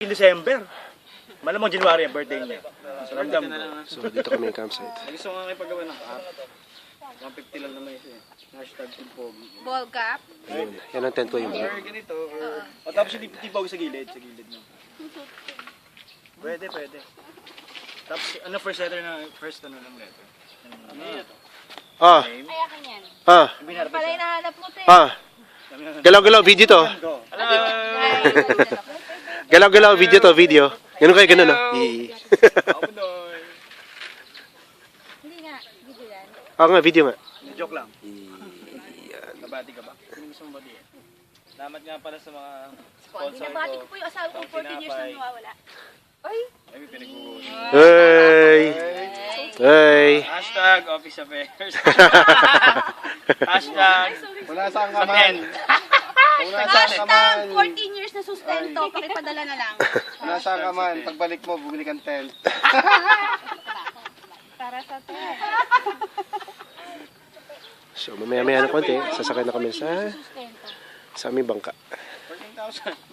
December. Malamang January ang birthday niya. So, ramdam ko. So, dito kami yung campsite. Gusto ko nga kayo paggawa ng app. 150 lang naman ito eh. Hashtag Timpog. Ball cap. Ayun. Yan ang tent ko yung Or view. ganito, or... O tapos yung tipog sa gilid. Sa gilid no. Pwede. Tapos ano first letter na first ano ng letter? Ah! Name. Ay, akin yan. Ah! Binarap Pala siya. yung nahanap mo, te. Ah! Galaw-galaw, video to. Go. Galaw-galaw, video to, video. Ganun kayo, ganun, no? Ako doon. Hindi nga, video yan. Ako nga, video nga. Joke lang. Yan. Nabati ka ba? Hindi gusto mong bati. Salamat nga pala sa mga Hindi sponsor nabati ko. ko po yung asawa ko 14 years na nawawala. Ay! Ay, may pinag-uuli. Hey! Hey! Hashtag Office Affairs. Hashtag Wala saan ka Samen. man. Wala saan ka man. Hashtag 14 years na sustento. Pakipadala na lang. Wala saan ka man. Pagbalik mo, bumili kang tent. Para sa tent. So, mamaya-maya na konti, sasakay na kami sa Sustento. aming bangka. 14,000.